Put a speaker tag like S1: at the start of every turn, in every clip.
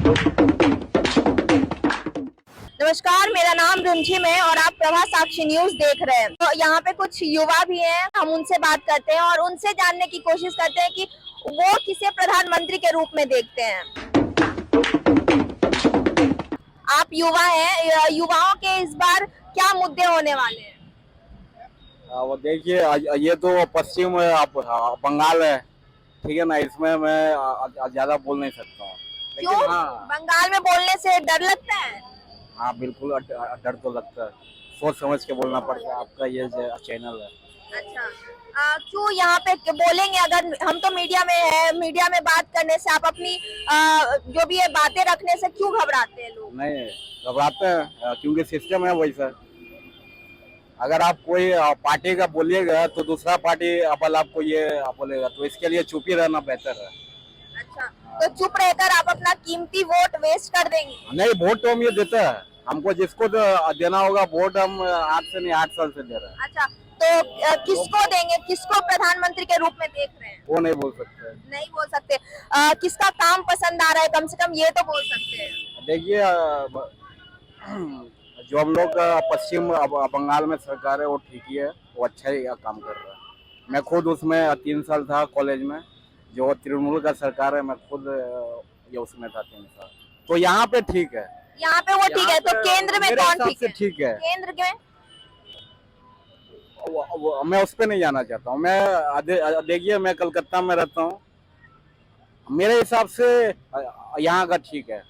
S1: नमस्कार, मेरा नाम रिमझिम है और आप प्रभा साक्षी न्यूज देख रहे हैं। तो यहाँ पे कुछ युवा भी हैं, हम उनसे बात करते हैं और उनसे जानने की कोशिश करते हैं कि वो किसे प्रधानमंत्री के रूप में देखते हैं। आप युवा हैं, युवाओं के इस बार क्या मुद्दे होने वाले हैं?
S2: वो देखिए, ये तो पश्चिम बंगाल है, ठीक है ना। इसमें मैं ज्यादा बोल नहीं सकता हूँ।
S1: क्यों? बंगाल में बोलने से डर लगता है?
S2: हाँ बिल्कुल, डर तो लगता है। सोच समझ के बोलना पड़ता है। आपका ये चैनल है।
S1: अच्छा, क्यों यहाँ पे बोलेंगे? अगर हम तो मीडिया में है, मीडिया में बात करने से आप अपनी जो भी ये बातें रखने से क्यों घबराते हैं लोग?
S2: नहीं घबराते हैं, क्योंकि सिस्टम है वैसा। अगर आप कोई पार्टी का बोलिएगा तो दूसरा पार्टी अपल आपको ये बोलेगा, तो इसके लिए चुप ही रहना बेहतर है।
S1: अच्छा, तो चुप रहकर आप अपना कीमती वोट वेस्ट कर देंगे?
S2: नहीं, वोट तो हम ये देते हैं। हमको जिसको देना होगा वोट, हम 8 से नहीं 8 साल से दे रहे हैं।
S1: अच्छा, तो किसको देंगे? किसको प्रधानमंत्री के रूप में देख रहे हैं?
S2: वो नहीं बोल सकते।
S1: नहीं बोल सकते। किसका काम पसंद आ रहा है, कम से कम ये तो बोल सकते हैं।
S2: देखिए, जो हम लोग पश्चिम बंगाल में सरकार है वो ठीक ही है, वो अच्छा ही काम कर रहा है। मैं खुद उसमें 3 साल था कॉलेज में। जो तृणमूल का सरकार है, मैं खुद ये उसमें था 3 साल। तो यहाँ पे ठीक है।
S1: यहाँ पे वो ठीक है, तो केंद्र में कौन ठीक है?
S2: ठीक है।
S1: केंद्र में
S2: मैं उस पर नहीं जाना चाहता हूँ। मैं देखिए, मैं कलकत्ता में रहता हूँ। मेरे हिसाब से यहाँ का ठीक है।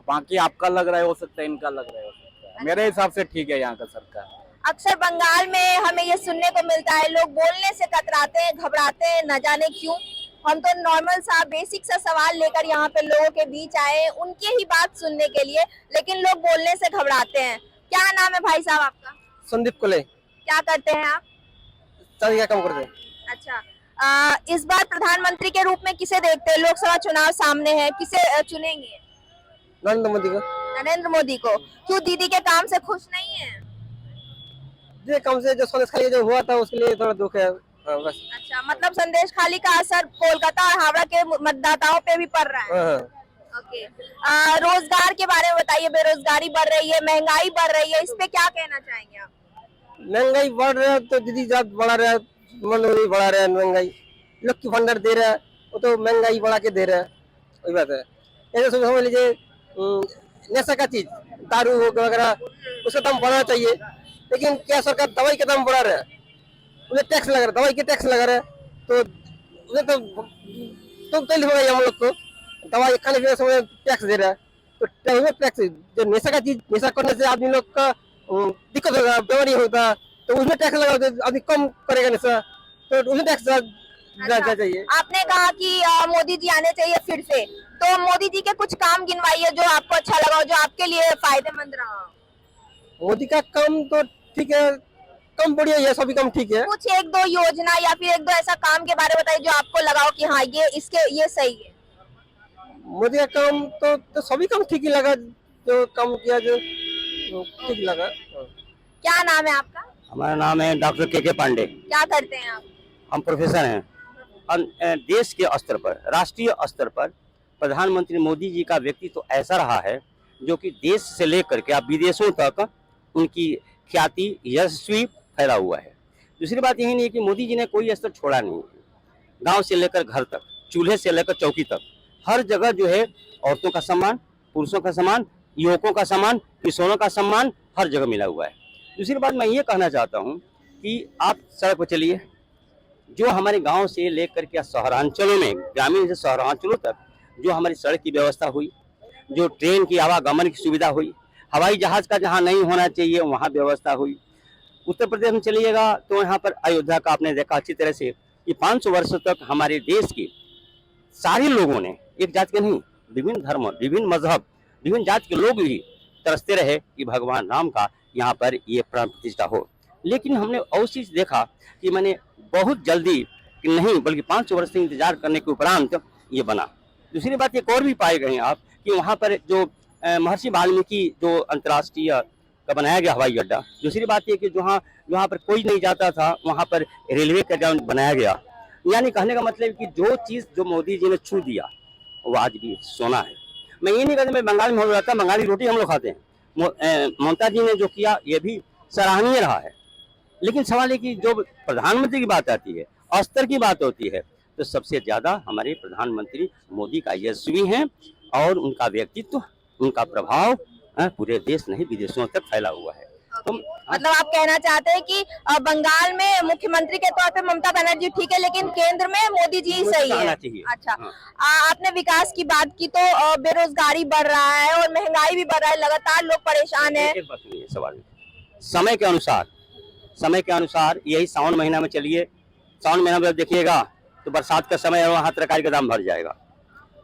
S2: बाकी आपका लग रहा है, हो सकता है इनका लग रहा है, हो सकता है। मेरे हिसाब से ठीक है यहाँ का सरकार।
S1: अक्सर बंगाल में हमें ये सुनने को मिलता है, लोग बोलने से कतराते हैं, घबराते हैं, न जाने क्यों। हम तो नॉर्मल सा बेसिक सा सवाल लेकर यहाँ पे लोगों के बीच आए, उनके ही बात सुनने के लिए, लेकिन लोग बोलने से घबराते हैं। क्या नाम है भाई साहब आपका?
S3: संदीप कोले।
S1: क्या करते हैं आप?
S3: शादी का काम करते हैं।
S1: अच्छा, इस बार प्रधानमंत्री के रूप में किसे देखते हैं? लोकसभा चुनाव सामने है, किसे चुनेंगे?
S3: नरेंद्र मोदी को।
S1: नरेंद्र मोदी को। क्यों, दीदी के काम से खुश नहीं है?
S3: जो काम से जो संदेश खाली जो हुआ था उसके लिए थोड़ा दुख है, बस।
S1: अच्छा, मतलब संदेश खाली का असर कोलकाता और हावड़ा के मतदाताओं पे भी पड़ रहा है। ओके, रोजगार के बारे में बताइए। बेरोजगारी बढ़ रही है, महंगाई बढ़ रही है, इस पे क्या कहना चाहेंगे आप?
S3: महंगाई बढ़ रहा है तो दीदी जात बढ़ा रहा है, मनोरी बढ़ा रहा है। महंगाई लक्की भंडार दे रहा है, वो तो महंगाई बढ़ा के दे रहा है, वही बात है। ऐसे समझ लीजिए, नशा का चीज दारू वगैरह उसका दाम बढ़ाना चाहिए, लेकिन क्या सरकार दवाई का दाम बढ़ा रहा है, उन्हें टैक्स लगा रहा है, दवाई के टैक्स लगा रहा है। तो उन्हें तो तेल हो गई, हम लोग को दवाई खाने पीने समय टैक्स दे रहा है। तो टैक्स जो नशा का चीज, नशा करने से आदमी लोग का दिक्कत होगा, बीमारी होगा, तो उसमें टैक्स लगा तो आदमी कम करेगा नशा, तो उसमें टैक्स चाहिए।
S1: आपने कहा कि मोदी जी आने चाहिए फिर से, तो मोदी जी के कुछ काम गिनवाइए जो आपको अच्छा लगा हो, जो आपके लिए फायदेमंद रहा हो।
S3: मोदी का काम तो ठीक है, कम बढ़िया है, सभी काम ठीक है।
S1: कुछ एक दो योजना या फिर एक दो ऐसा काम के बारे में बताइए जो आपको लगा हो कि हाँ ये सही है।
S3: मोदी का काम तो सभी काम ठीक ही लगा, जो काम किया जो ठीक लगा।
S1: क्या नाम है आपका?
S4: हमारा नाम है डॉक्टर के पांडे।
S1: क्या करते हैं आप?
S4: हम प्रोफेसर हैं। हम देश के स्तर पर, राष्ट्रीय स्तर पर प्रधानमंत्री मोदी जी का व्यक्तित्व तो ऐसा रहा है जो कि देश से लेकर के आप विदेशों तक उनकी ख्याति यशस्वी फैला हुआ है। दूसरी बात यही नहीं है कि मोदी जी ने कोई स्तर छोड़ा नहीं है। गांव से लेकर घर तक, चूल्हे से लेकर चौकी तक, हर जगह जो है औरतों का सम्मान, पुरुषों का सम्मान, युवकों का सम्मान, किसानों का सम्मान हर जगह मिला हुआ है। दूसरी बात मैं ये कहना चाहता हूँ कि आप सड़क पर चलिए, जो हमारे गांव से लेकर के शहरांचलों में, ग्रामीण से शहरांचलों तक जो हमारी सड़क की व्यवस्था हुई, जो ट्रेन की आवागमन की सुविधा हुई, हवाई जहाज का जहां नहीं होना चाहिए वहां व्यवस्था हुई। उत्तर प्रदेश में चलिएगा तो यहाँ पर अयोध्या का आपने देखा अच्छी तरह से कि 500 वर्ष तक हमारे देश के सारे लोगों ने, एक जात के नहीं, विभिन्न धर्म, विभिन्न मजहब, विभिन्न जात के लोग भी तरसते रहे कि भगवान राम का यहाँ पर ये प्राण प्रतिष्ठा हो। लेकिन हमने और चीज देखा कि मैंने बहुत जल्दी नहीं बल्कि 500 वर्ष से इंतजार करने के उपरांत ये बना। दूसरी बात एक और भी पाए गए आप कि वहाँ पर जो महर्षि वाल्मीकि जो अंतर्राष्ट्रीय का बनाया गया हवाई अड्डा। दूसरी बात ये कि जहाँ पर कोई नहीं जाता था वहाँ पर रेलवे का जो बनाया गया। यानी कहने का मतलब कि जो चीज़ जो मोदी जी ने छू दिया वो आज भी सोना है। मैं ये नहीं कहता मैं बंगाल में हो रहा था, बंगाली रोटी हम लोग खाते हैं। ममता जी ने जो किया ये भी सराहनीय रहा है। लेकिन सवाल है कि जो प्रधानमंत्री की बात आती है, स्तर की बात होती है, तो सबसे ज्यादा हमारे प्रधानमंत्री मोदी का यशस्वी हैं और उनका व्यक्तित्व, उनका प्रभाव पूरे देश नहीं विदेशों तक फैला हुआ है। तो
S1: मतलब आप कहना चाहते हैं कि बंगाल में मुख्यमंत्री के तौर पे ममता बनर्जी ठीक है, लेकिन केंद्र में मोदी जी ही सही है।
S4: आना चाहिए।
S1: अच्छा,
S4: हाँ।
S1: आपने विकास की बात की तो बेरोजगारी बढ़ रहा है और महंगाई भी बढ़ रहा है, लगातार लोग परेशान है।
S4: एक बात सुनिए, सवाल समय के अनुसार यही सावन महीना में चलिए, सावन महीना में देखिएगा तो बरसात का समय है, वहाँ तरकारी का दाम बढ़ जाएगा।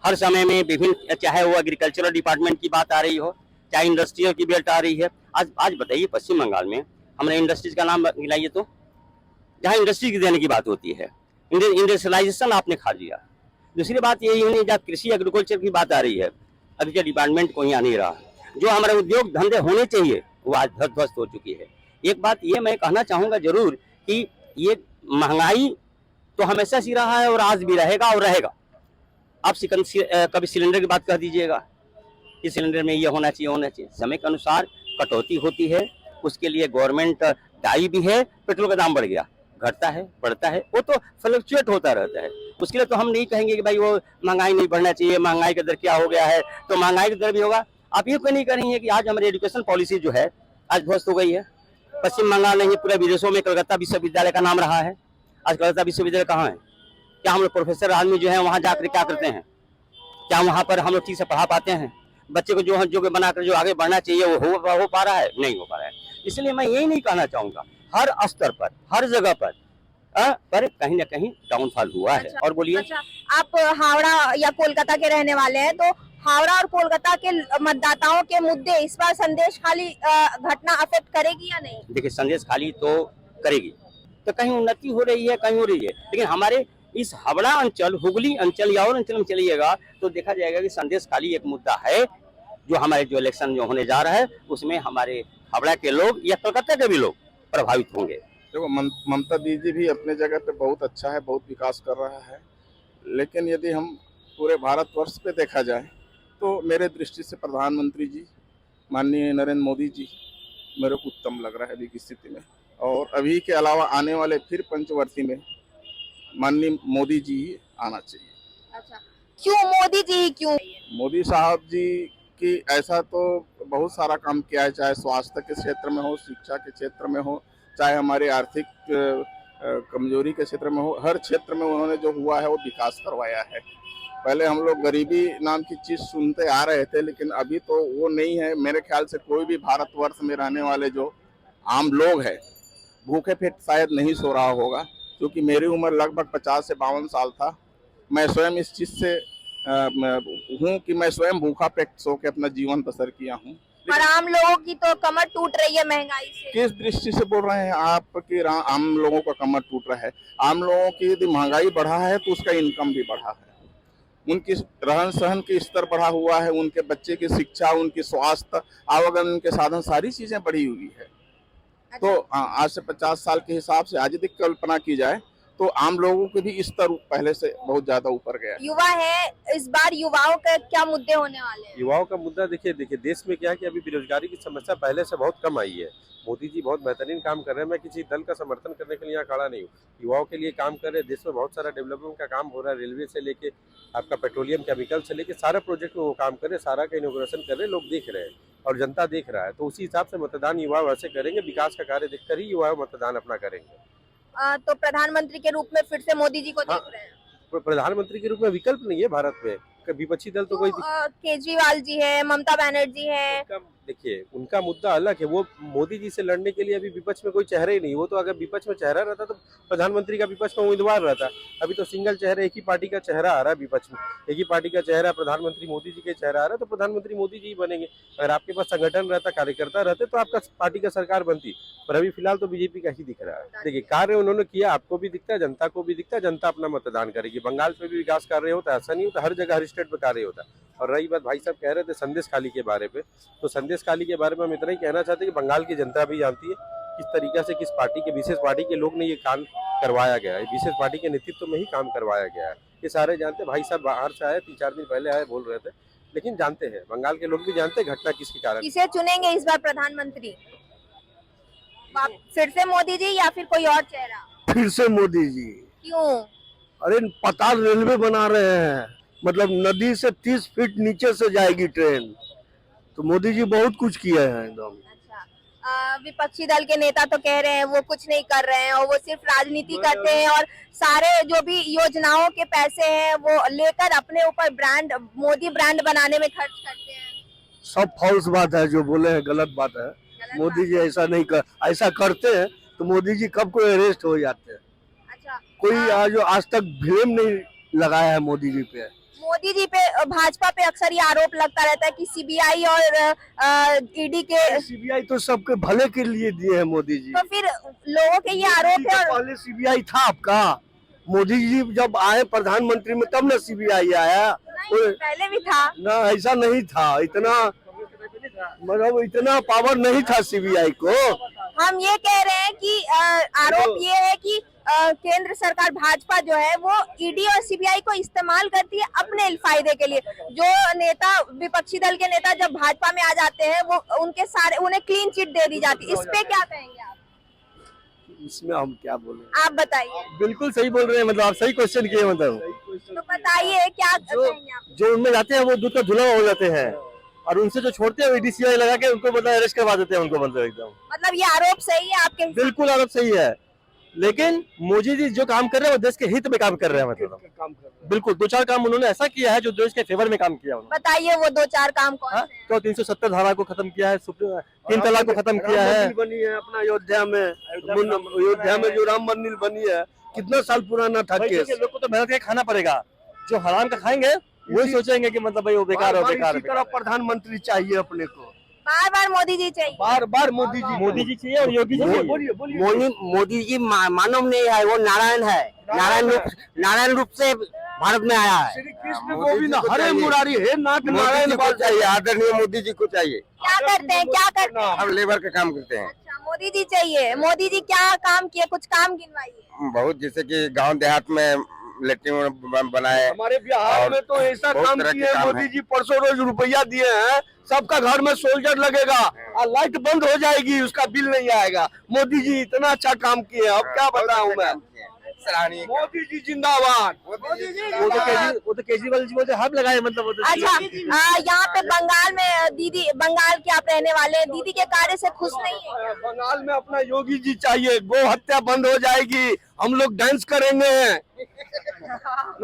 S4: हर समय में विभिन्न, चाहे वो एग्रीकल्चरल डिपार्टमेंट की बात आ रही हो, चाहे इंडस्ट्रियल की बेल्ट आ रही है। आज बताइए पश्चिम बंगाल में हमने इंडस्ट्रीज का नाम गिनाइए तो, जहाँ इंडस्ट्री की देने की बात होती है, इंडस्ट्रियलाइजेशन आपने खा लिया। दूसरी बात यही है, जहाँ कृषि एग्रीकल्चर की बात आ रही है, एग्रीकल्चर डिपार्टमेंट कोई आ नहीं रहा। जो हमारे उद्योग धंधे होने चाहिए वो आज ध्वस्त हो चुकी है। एक बात ये मैं कहना चाहूंगा जरूर कि ये महंगाई तो हमेशा से रहा है और आज भी रहेगा और रहेगा। आप कभी सिलेंडर की बात कह दीजिएगा कि सिलेंडर में ये होना चाहिए, समय के अनुसार कटौती होती है, उसके लिए गवर्नमेंट दायी भी है। पेट्रोल का दाम बढ़ गया, घटता है, बढ़ता है, वो तो फ्लक्चुएट होता रहता है। उसके लिए तो हम नहीं कहेंगे कि भाई वो महंगाई नहीं बढ़ना चाहिए, महंगाई का दर क्या हो गया है, तो महंगाई का दर भी होगा। आप ये क्यों नहीं करेंगे कि आज हमारी एजुकेशन पॉलिसी जो है आज ध्वस्त हो गई है। पश्चिम बंगाल नहीं, पूरे विदेशों में कलकत्ता विश्वविद्यालय का नाम रहा है। आज कलकत्ता विश्वविद्यालय कहाँ है? क्या हम लोग प्रोफेसर आदमी जो है वहाँ जाकर क्या करते हैं? क्या वहाँ पर हम लोग ठीक से पढ़ा पाते हैं? बच्चे को जो बनाकर जो आगे बढ़ना चाहिए वो हो पा रहा है? नहीं हो पा रहा है। इसलिए मैं यही नहीं कहना चाहूंगा, हर स्तर पर, हर जगह पर कहीं ना कहीं डाउनफॉल हुआ है। और बोलिए।
S1: अच्छा, आप हावड़ा या कोलकाता के रहने वाले हैं, तो हावड़ा और कोलकाता के मतदाताओं के मुद्दे इस बार संदेश खाली घटना अफेक्ट करेगी या नहीं?
S4: देखिए, संदेश खाली तो करेगी, तो कहीं उन्नति हो रही है, कहीं हो रही है, लेकिन हमारे इस हावड़ा अंचल, हुगली अंचल या और अंचल में चलिएगा तो देखा जाएगा कि संदेश खाली एक मुद्दा है। जो हमारे जो इलेक्शन जो होने जा रहा है उसमें हमारे हावड़ा के लोग या कलकत्ता के भी लोग प्रभावित होंगे।
S5: देखो, ममता दीदी भी अपने जगह पे बहुत अच्छा है, बहुत विकास कर रहा है, लेकिन यदि हम पूरे भारतवर्ष पे देखा जाए तो मेरे दृष्टि से प्रधानमंत्री जी माननीय नरेंद्र मोदी जी मेरे को उत्तम लग रहा है अभी की स्थिति में। और अभी के अलावा आने वाले फिर पंचवर्षीय में माननीय मोदी जी ही आना चाहिए।
S1: अच्छा, क्यों मोदी जी? क्यों
S5: मोदी साहब जी की ऐसा तो बहुत सारा काम किया है, चाहे स्वास्थ्य के क्षेत्र में हो, शिक्षा के क्षेत्र में हो, चाहे हमारे आर्थिक कमजोरी के क्षेत्र में हो, हर क्षेत्र में उन्होंने जो हुआ है वो विकास करवाया है। पहले हम लोग गरीबी नाम की चीज़ सुनते आ रहे थे, लेकिन अभी तो वो नहीं है। मेरे ख्याल से कोई भी भारतवर्ष में रहने वाले जो आम लोग हैं भूखे पेट शायद नहीं सो रहा होगा, क्योंकि मेरी उम्र लगभग 50 से 52 साल था। मैं स्वयं इस चीज़ से हूँ कि मैं स्वयं भूखा पेट सो के अपना जीवन बसर किया हूँ।
S1: पर आम लोगों की तो कमर टूट रही है महंगाई से।
S5: किस दृष्टि से बोल रहे हैं आप कि आम लोगों का कमर टूट रहा है? आम लोगों की यदि महंगाई बढ़ा है तो उसका इनकम भी बढ़ा है, उनकी रहन सहन की स्तर बढ़ा हुआ है, उनके बच्चे की शिक्षा, उनकी स्वास्थ्य, आवागमन, उनके साधन, सारी चीजें बढ़ी हुई है। तो आज से 50 साल के हिसाब से आज यदि कल्पना की जाए तो आम लोगों के भी स्तर पहले से बहुत ज्यादा ऊपर गया।
S1: युवा है, इस बार युवाओं का क्या मुद्दे होने वाले हैं?
S6: युवाओं का मुद्दा देखिए देश में क्या है कि अभी बेरोजगारी की समस्या पहले से बहुत कम आई है। मोदी जी बहुत बेहतरीन काम कर रहे हैं। मैं किसी दल का समर्थन करने के लिए यहाँ खड़ा नहीं हूँ, युवाओं के लिए काम कर रहे हैं। देश में बहुत सारा डेवलपमेंट का काम हो रहा है, रेलवे से लेके आपका पेट्रोलियम केमिकल से लेके सारा प्रोजेक्ट में वो काम कर रहे हैं, सारा का इनोग्रेशन कर रहे हैं, लोग देख रहे हैं और जनता देख रहा है। तो उसी हिसाब से मतदान युवा वैसे करेंगे, विकास का कार्य देखकर ही युवा मतदान अपना करेंगे।
S1: तो प्रधानमंत्री के रूप में फिर से मोदी जी को देख रहे हैं?
S6: प्रधानमंत्री के रूप में विकल्प नहीं है भारत में, विपक्षी दल तो कोई
S1: केजरीवाल जी है, ममता बनर्जी है।
S6: देखिए उनका मुद्दा अलग है, वो मोदी जी से लड़ने के लिए अभी विपक्ष में कोई चेहरा ही नहीं। वो तो अगर विपक्ष में चेहरा रहता तो प्रधानमंत्री का विपक्ष में उम्मीदवार रहता। अभी तो सिंगल चेहरा, एक ही पार्टी का चेहरा आ रहा है विपक्ष में, एक ही पार्टी का चेहरा प्रधानमंत्री मोदी जी के चेहरा आ रहा है, तो प्रधानमंत्री मोदी जी ही बनेंगे। अगर आपके पास संगठन रहता, कार्यकर्ता रहते तो आपका पार्टी का सरकार बनती, पर अभी फिलहाल तो बीजेपी का ही दिख रहा है। देखिए कार्य उन्होंने किया, आपको भी दिखता है, जनता को भी दिखता है, जनता अपना मतदान करेगी। बंगाल पे भी विकास कार्य होता है, ऐसा नहीं होता, हर जगह हर स्टेट पे कार्य होता है। और रही बात भाई साहब कह रहे थे संदेश खाली के बारे पे, तो संदेश खाली के बारे में हम इतना ही कहना चाहते हैं कि बंगाल की जनता भी जानती है किस तरीके से किस पार्टी के, विशेष पार्टी के लोग ने ये काम करवाया गया है, विशेष पार्टी के नेतृत्व में ही काम करवाया गया है। ये सारे जानते हैं। भाई साहब बाहर से आए, 3-4 दिन पहले आए, बोल रहे थे, लेकिन जानते हैं, बंगाल के लोग भी जानते हैं घटना किसके कारण।
S1: किसे चुनेंगे इस बार प्रधानमंत्री? फिर से मोदी जी या फिर कोई और चेहरा?
S7: फिर से मोदी जी।
S1: क्यों?
S7: अरे पाताल रेलवे बना रहे हैं, मतलब नदी से 30 फीट नीचे से जाएगी ट्रेन, तो मोदी जी बहुत कुछ किए हैं एकदम।
S1: अच्छा, विपक्षी दल के नेता तो कह रहे हैं वो कुछ नहीं कर रहे हैं और वो सिर्फ राजनीति करते हैं और सारे जो भी योजनाओं के पैसे हैं वो लेकर अपने ऊपर ब्रांड, मोदी ब्रांड बनाने में खर्च करते हैं।
S7: सब फॉल्स बात है, जो बोले हैं गलत बात है। मोदी जी ऐसा नहीं कर, ऐसा करते हैं तो मोदी जी कब को अरेस्ट हो जाते हैं।
S1: अच्छा,
S7: कोई आज तक ब्लेम नहीं लगाया है मोदी जी पे।
S1: मोदी जी पे, भाजपा पे अक्सर ये आरोप लगता रहता है कि सीबीआई और ईडी के,
S7: सीबीआई तो सबके भले के लिए दिए हैं मोदी जी।
S1: तो फिर लोगों के ये आरोप है। और
S7: पहले सीबीआई था आपका, मोदी जी जब आए प्रधानमंत्री में तब ना सीबीआई आया।
S1: पहले भी था
S7: ना, ऐसा नहीं था, इतना मतलब इतना पावर नहीं था सीबीआई को।
S1: हम ये कह रहे हैं कि आरोप ये है कि केंद्र सरकार भाजपा जो है वो ईडी और सीबीआई को इस्तेमाल करती है अपने फायदे के लिए। जो नेता, विपक्षी दल के नेता जब भाजपा में आ जाते हैं वो उनके सारे, उन्हें क्लीन चिट दे दी जाती है। इस पे क्या कहेंगे आप?
S7: इसमें हम क्या बोले,
S1: आप बताइए।
S6: बिल्कुल सही बोल रहे हैं, मतलब आप सही क्वेश्चन किए, मतलब
S1: तो बताइए क्या कहेंगे आप?
S6: जो उनमें जाते हैं वो दूध का धुला हो जाते हैं और उनसे जो छोड़ते हैं ईडीसीआई लगा के उनको मतलब अरेस्ट करवा देते हैं उनको, मतलब एकदम।
S1: मतलब ये आरोप सही है आपके?
S6: बिल्कुल आरोप सही है, लेकिन मोदी जी जो काम कर रहे हैं वो देश के हित में काम कर रहे हैं, मतलब बिल्कुल 2-4 काम उन्होंने ऐसा किया है जो देश के फेवर में काम किया उन्होंने।
S1: बताइए वो 2-4 काम कौन से हैं?
S6: तो 370 धारा को खत्म किया है, 3 तलाक को खत्म किया है।
S7: बनी है अपना अयोध्या में, जो राम मंदिर बनी है, कितना साल पुराना था केस।
S6: लोग को तो मेहनत के खाना पड़ेगा, जो हराम का खाएंगे वही सोचेंगे कि मतलब भाई वो बेकार हो, बेकार।
S7: इसी तरह प्रधानमंत्री चाहिए अपने को,
S1: बार बार मोदी जी चाहिए,
S7: बार बार मोदी जी
S6: चाहिए और योगी जी चाहिए।
S3: मोदी जी मानव नहीं है, वो नारायण है। नारायण रूप से भारत में आया है।
S7: श्री कृष्ण गोविंद हरे मुरारी हे नाथ नारायण
S3: चाहिए, आदरणीय मोदी जी को चाहिए।
S1: क्या करते हैं, क्या करते हैं?
S3: हम लेबर का काम करते हैं।
S1: अच्छा, मोदी जी चाहिए। मोदी जी क्या काम किए, कुछ काम गिनवाइए।
S3: बहुत, जैसे कि गांव देहात में लेटरिन बनाए।
S7: हमारे बिहार में तो ऐसा काम किए मोदी जी, परसों रोज रुपया दिए हैं, सबका घर में सोल्जर लगेगा और लाइट बंद हो जाएगी, उसका बिल नहीं आएगा। मोदी जी इतना अच्छा काम किए, अब क्या बताऊं मैं। मोदी जी जिंदाबाद।
S6: वो तो केजरीवाल जी बोलते हाथ लगाए, मतलब
S1: अच्छा, यहाँ पे बंगाल में दीदी, बंगाल के आप रहने वाले, दीदी के कार्य से खुश नहीं है?
S7: बंगाल में अपना योगी जी चाहिए, गो हत्या बंद हो जाएगी, हम लोग डांस करेंगे।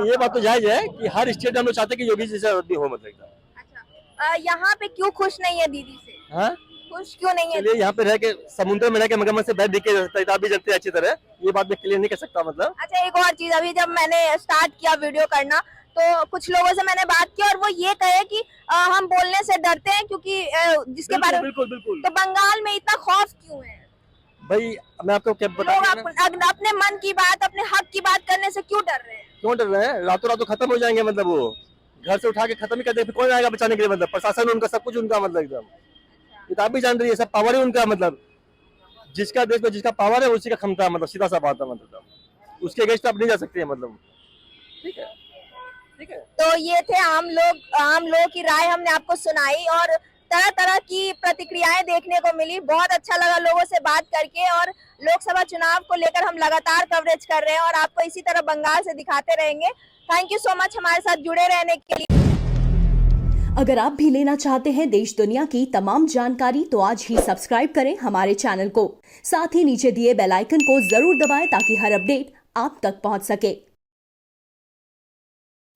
S6: ये बात तो जायज है कि हर स्टेट हम लोग चाहते हैं कि योगी जी से हो, मतलब।
S1: अच्छा, यहाँ पे क्यों खुश नहीं है दीदी से?
S6: हाँ,
S1: खुश क्यों नहीं है?
S6: चलिए, यहाँ पे रह के समुद्र में रह के मगरमच्छ से बैठ दिखे भी जानते हैं अच्छी तरह, ये बात मैं क्लियर नहीं कर सकता, मतलब।
S1: अच्छा, एक और चीज, अभी जब मैंने स्टार्ट किया वीडियो करना तो कुछ लोगों से मैंने बात की और वो ये कहे कि हम बोलने से डरते हैं क्योंकि जिसके बारे में।
S6: बिल्कुल।
S1: तो बंगाल में इतना खौफ क्यों है?
S6: भाई मैं आपको क्या
S1: लोग
S6: बताऊं,
S1: अपने मन की बात, अपने हक की बात करने से क्यों डर रहे हैं?
S6: क्यों डर रहे हैं? रातों रातों खत्म हो जाएंगे, मतलब वो घर से उठा के खत्म ही कर देंगे, कौन आएगा बचाने के लिए? मतलब प्रशासन उनका, सब कुछ उनका, मतलब एकदम। ये तो आप भी जान रही है, सब पावर ही उनका, मतलब जिसका देश में जिसका पावर है उसी का क्षमता है, मतलब सीधा सा बात है, मतलब उसके अगेंस्ट आप नहीं जा सकते हैं, मतलब। ठीक है।
S1: तो ये थे आम लोग की राय हमने आपको सुनाई और तरह तरह की प्रतिक्रियाएं देखने को मिली। बहुत अच्छा लगा लोगों से बात करके और लोकसभा चुनाव को लेकर हम लगातार कवरेज कर रहे हैं और आपको इसी तरह बंगाल से दिखाते रहेंगे। थैंक यू सो मच हमारे साथ जुड़े रहने के लिए।
S8: अगर आप भी लेना चाहते हैं देश दुनिया की तमाम जानकारी तो आज ही सब्सक्राइब करें हमारे चैनल को। साथ ही नीचे दिए बेल आइकन को जरूर दबाएं ताकि हर अपडेट आप तक पहुंच सके।